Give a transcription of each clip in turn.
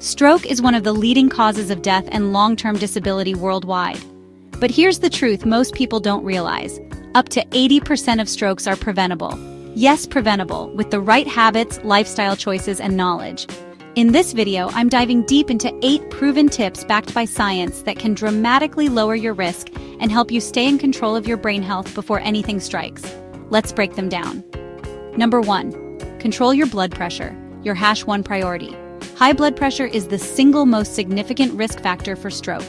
Stroke is one of the leading causes of death and long-term disability worldwide. But here's the truth most people don't realize. Up to 80% of strokes are preventable. Yes, preventable, with the right habits, lifestyle choices, and knowledge. In this video, I'm diving deep into 8 proven tips backed by science that can dramatically lower your risk and help you stay in control of your brain health before anything strikes. Let's break them down. Number 1. Control your blood pressure, your #1 priority. High blood pressure is the single most significant risk factor for stroke.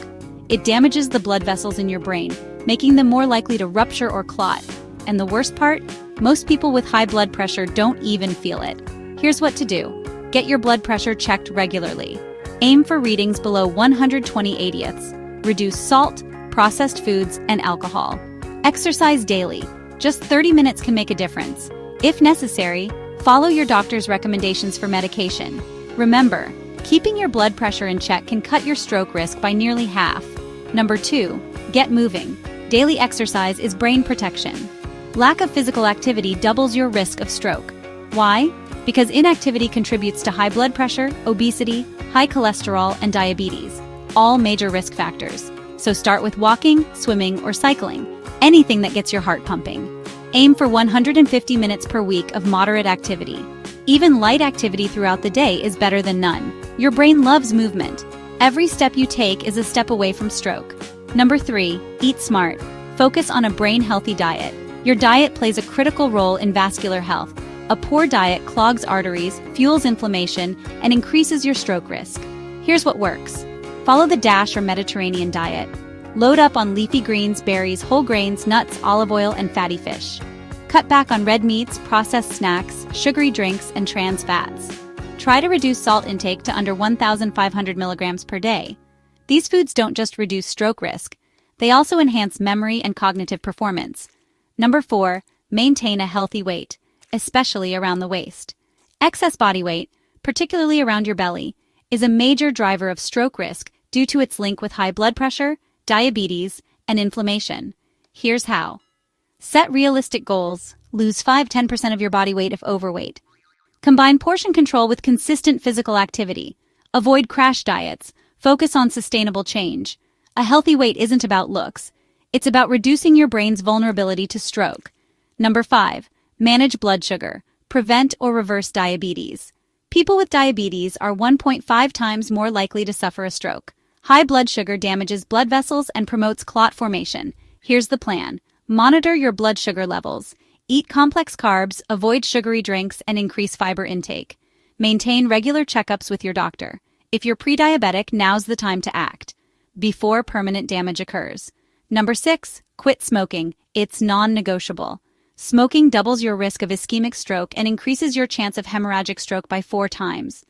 It damages the blood vessels in your brain, making them more likely to rupture or clot. And the worst part? Most people with high blood pressure don't even feel it. Here's what to do. Get your blood pressure checked regularly. Aim for readings below 120/80ths. Reduce salt, processed foods, and alcohol. Exercise daily. Just 30 minutes can make a difference. If necessary, follow your doctor's recommendations for medication. Remember, keeping your blood pressure in check can cut your stroke risk by nearly half. Number 2. Get moving. Daily exercise is brain protection. Lack of physical activity doubles your risk of stroke. Why? Because inactivity contributes to high blood pressure, obesity, high cholesterol, and diabetes, all major risk factors. So start with walking, swimming, or cycling, anything that gets your heart pumping. Aim for 150 minutes per week of moderate activity. Even light activity throughout the day is better than none. Your brain loves movement. Every step you take is a step away from stroke. Number 3. Eat smart. Focus on a brain-healthy diet. Your diet plays a critical role in vascular health. A poor diet clogs arteries, fuels inflammation, and increases your stroke risk. Here's what works. Follow the DASH or Mediterranean diet. Load up on leafy greens, berries, whole grains, nuts, olive oil, and fatty fish. Cut back on red meats, processed snacks, sugary drinks, and trans fats. Try to reduce salt intake to under 1,500 milligrams per day. These foods don't just reduce stroke risk, they also enhance memory and cognitive performance. Number 4. Maintain a healthy weight, especially around the waist. Excess body weight, particularly around your belly, is a major driver of stroke risk due to its link with high blood pressure, diabetes, and inflammation. Here's how. Set realistic goals. Lose 5–10% of your body weight if overweight. Combine portion control with consistent physical activity. Avoid crash diets. Focus on sustainable change. A healthy weight isn't about looks. It's about reducing your brain's vulnerability to stroke. Number 5. Manage blood sugar. Prevent or reverse diabetes. People with diabetes are 1.5 times more likely to suffer a stroke. High blood sugar damages blood vessels and promotes clot formation. Here's the plan. Monitor your blood sugar levels. Eat complex carbs, avoid sugary drinks, and increase fiber intake. Maintain regular checkups with your doctor. If you're pre-diabetic, now's the time to act, before permanent damage occurs. Number 6. Quit smoking. It's non-negotiable. Smoking doubles your risk of ischemic stroke and increases your chance of hemorrhagic stroke by 4 times.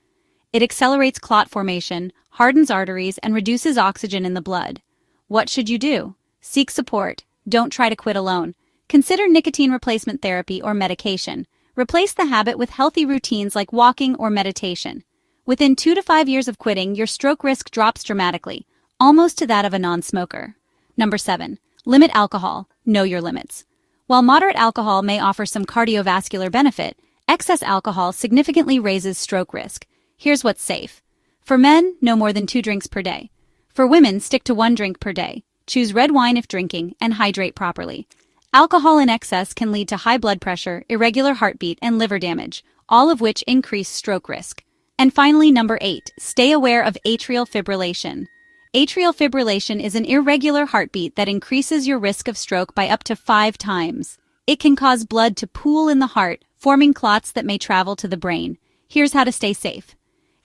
It accelerates clot formation, hardens arteries, and reduces oxygen in the blood. What should you do? Seek support. Don't try to quit alone. Consider nicotine replacement therapy or medication. Replace the habit with healthy routines like walking or meditation. Within 2 to 5 years of quitting, your stroke risk drops dramatically, almost to that of a non-smoker. Number 7. Limit alcohol. Know your limits. While moderate alcohol may offer some cardiovascular benefit, excess alcohol significantly raises stroke risk. Here's what's safe. For men, no more than 2 drinks per day. For women, stick to 1 drink per day. Choose red wine if drinking, and hydrate properly. Alcohol in excess can lead to high blood pressure, irregular heartbeat, and liver damage, all of which increase stroke risk. And finally, number 8, stay aware of atrial fibrillation. Atrial fibrillation is an irregular heartbeat that increases your risk of stroke by up to 5 times. It can cause blood to pool in the heart, forming clots that may travel to the brain. Here's how to stay safe.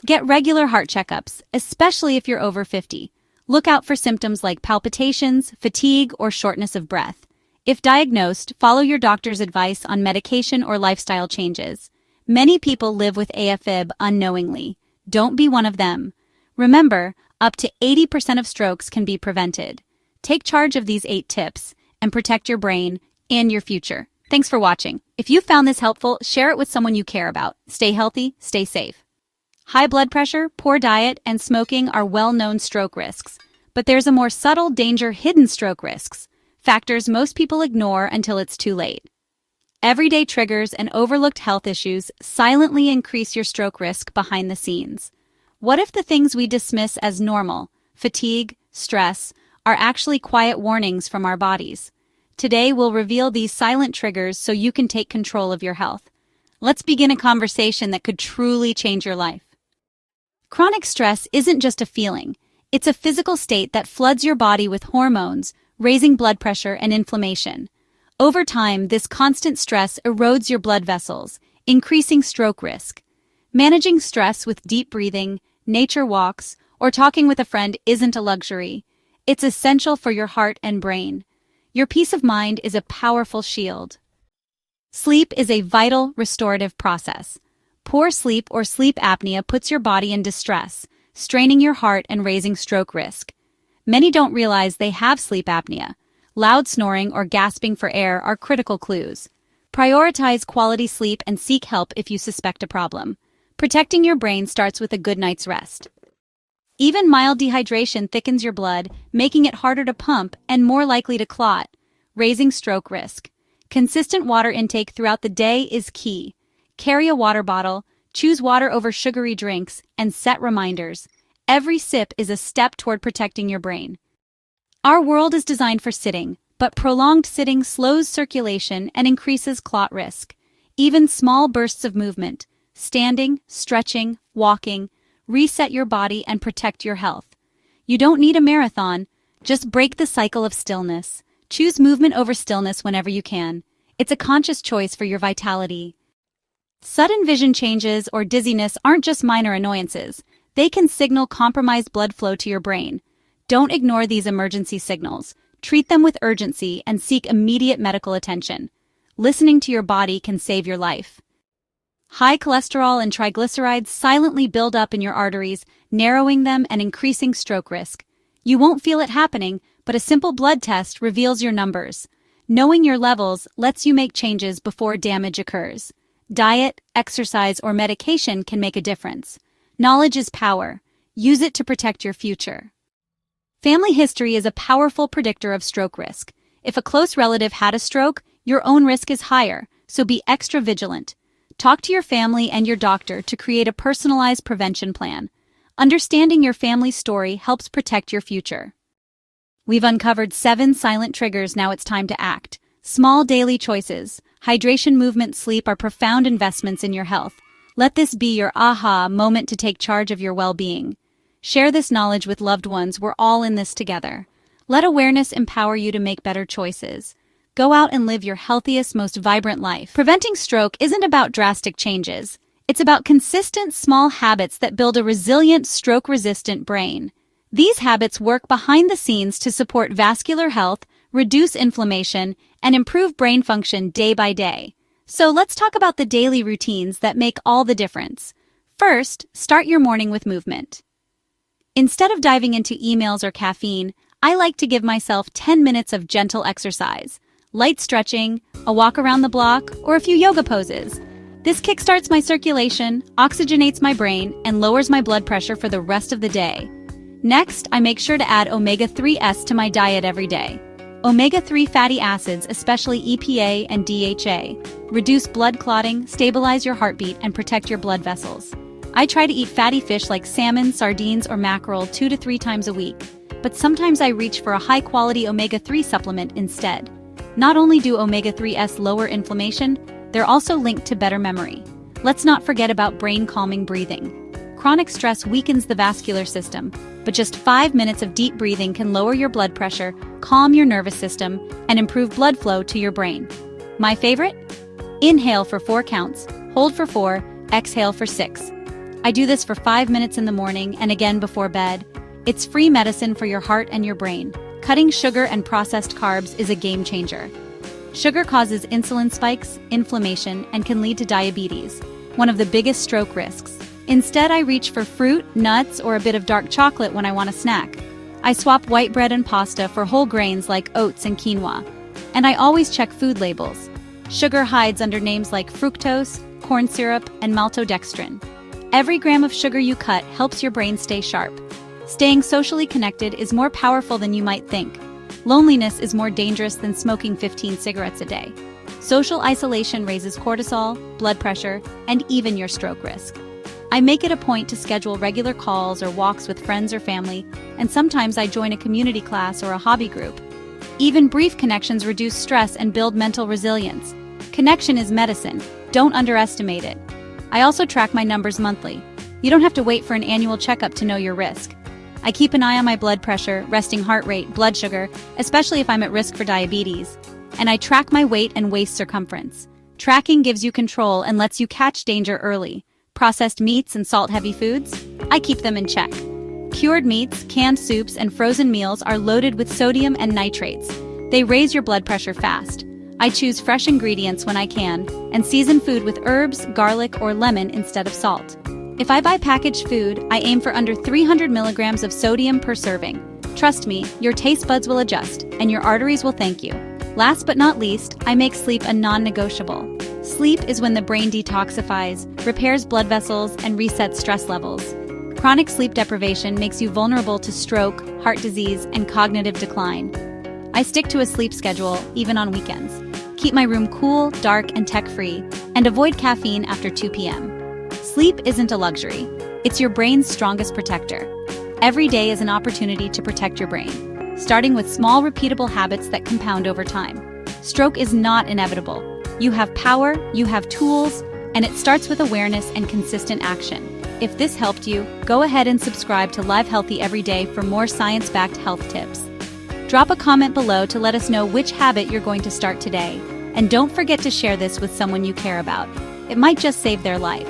Get regular heart checkups, especially if you're over 50. Look out for symptoms like palpitations, fatigue, or shortness of breath. If diagnosed, follow your doctor's advice on medication or lifestyle changes. Many people live with AFib unknowingly. Don't be one of them. Remember, up to 80% of strokes can be prevented. Take charge of these 8 tips and protect your brain and your future. Thanks for watching. If you found this helpful, share it with someone you care about. Stay healthy, stay safe. High blood pressure, poor diet, and smoking are well-known stroke risks. But there's a more subtle danger: hidden stroke risks, factors most people ignore until it's too late. Everyday triggers and overlooked health issues silently increase your stroke risk behind the scenes. What if the things we dismiss as normal, fatigue, stress, are actually quiet warnings from our bodies? Today we'll reveal these silent triggers so you can take control of your health. Let's begin a conversation that could truly change your life. Chronic stress isn't just a feeling. It's a physical state that floods your body with hormones, raising blood pressure and inflammation. Over time, this constant stress erodes your blood vessels, increasing stroke risk. Managing stress with deep breathing, nature walks, or talking with a friend isn't a luxury. It's essential for your heart and brain. Your peace of mind is a powerful shield. Sleep is a vital restorative process. Poor sleep or sleep apnea puts your body in distress, straining your heart and raising stroke risk. Many don't realize they have sleep apnea. Loud snoring or gasping for air are critical clues. Prioritize quality sleep and seek help if you suspect a problem. Protecting your brain starts with a good night's rest. Even mild dehydration thickens your blood, making it harder to pump and more likely to clot, raising stroke risk. Consistent water intake throughout the day is key. Carry a water bottle, choose water over sugary drinks, and set reminders. Every sip is a step toward protecting your brain. Our world is designed for sitting, but prolonged sitting slows circulation and increases clot risk. Even small bursts of movement, standing, stretching, walking, reset your body and protect your health. You don't need a marathon, just break the cycle of stillness. Choose movement over stillness whenever you can. It's a conscious choice for your vitality. Sudden vision changes or dizziness aren't just minor annoyances. They can signal compromised blood flow to your brain. Don't ignore these emergency signals. Treat them with urgency and seek immediate medical attention. Listening to your body can save your life. High cholesterol and triglycerides silently build up in your arteries, narrowing them and increasing stroke risk. You won't feel it happening, but a simple blood test reveals your numbers. Knowing your levels lets you make changes before damage occurs. Diet, exercise, or medication can make a difference. Knowledge is power. Use it to protect your future. Family history is a powerful predictor of stroke risk. If a close relative had a stroke, your own risk is higher, so be extra vigilant. Talk to your family and your doctor to create a personalized prevention plan. Understanding your family's story helps protect your future. We've uncovered 7 silent triggers, now it's time to act. Small daily choices, hydration, movement, sleep are profound investments in your health. Let this be your aha moment to take charge of your well-being. Share this knowledge with loved ones. We're all in this together. Let awareness empower you to make better choices. Go out and live your healthiest, most vibrant life. Preventing stroke isn't about drastic changes. It's about consistent, small habits that build a resilient, stroke-resistant brain. These habits work behind the scenes to support vascular health, reduce inflammation, and improve brain function day by day. So let's talk about the daily routines that make all the difference. First, start your morning with movement. Instead of diving into emails or caffeine, I like to give myself 10 minutes of gentle exercise. Light stretching, a walk around the block, or a few yoga poses. This kickstarts my circulation, oxygenates my brain, and lowers my blood pressure for the rest of the day. Next, I make sure to add omega-3s to my diet every day. Omega-3 fatty acids, especially EPA and DHA, reduce blood clotting, stabilize your heartbeat, and protect your blood vessels. I try to eat fatty fish like salmon, sardines, or mackerel 2 to 3 times a week, but sometimes I reach for a high-quality omega-3 supplement instead. Not only do omega-3s lower inflammation, they're also linked to better memory. Let's not forget about brain-calming breathing. Chronic stress weakens the vascular system, but just 5 minutes of deep breathing can lower your blood pressure, calm your nervous system, and improve blood flow to your brain. My favorite? Inhale for 4 counts, hold for 4, exhale for 6. I do this for 5 minutes in the morning and again before bed. It's free medicine for your heart and your brain. Cutting sugar and processed carbs is a game changer. Sugar causes insulin spikes, inflammation, and can lead to diabetes, one of the biggest stroke risks. Instead, I reach for fruit, nuts, or a bit of dark chocolate when I want a snack. I swap white bread and pasta for whole grains like oats and quinoa. And I always check food labels. Sugar hides under names like fructose, corn syrup, and maltodextrin. Every gram of sugar you cut helps your brain stay sharp. Staying socially connected is more powerful than you might think. Loneliness is more dangerous than smoking 15 cigarettes a day. Social isolation raises cortisol, blood pressure, and even your stroke risk. I make it a point to schedule regular calls or walks with friends or family, and sometimes I join a community class or a hobby group. Even brief connections reduce stress and build mental resilience. Connection is medicine. Don't underestimate it. I also track my numbers monthly. You don't have to wait for an annual checkup to know your risk. I keep an eye on my blood pressure, resting heart rate, blood sugar, especially if I'm at risk for diabetes. And I track my weight and waist circumference. Tracking gives you control and lets you catch danger early. Processed meats and salt-heavy foods? I keep them in check. Cured meats, canned soups, and frozen meals are loaded with sodium and nitrates. They raise your blood pressure fast. I choose fresh ingredients when I can, and season food with herbs, garlic, or lemon instead of salt. If I buy packaged food, I aim for under 300 milligrams of sodium per serving. Trust me, your taste buds will adjust, and your arteries will thank you. Last but not least, I make sleep a non-negotiable. Sleep is when the brain detoxifies, repairs blood vessels, and resets stress levels. Chronic sleep deprivation makes you vulnerable to stroke, heart disease, and cognitive decline. I stick to a sleep schedule, even on weekends. Keep my room cool, dark, and tech-free, and avoid caffeine after 2 p.m. Sleep isn't a luxury. It's your brain's strongest protector. Every day is an opportunity to protect your brain, starting with small, repeatable habits that compound over time. Stroke is not inevitable. You have power, you have tools, and it starts with awareness and consistent action. If this helped you, go ahead and subscribe to Live Healthy every day for more science-backed health tips. Drop a comment below to let us know which habit you're going to start today. And don't forget to share this with someone you care about. It might just save their life.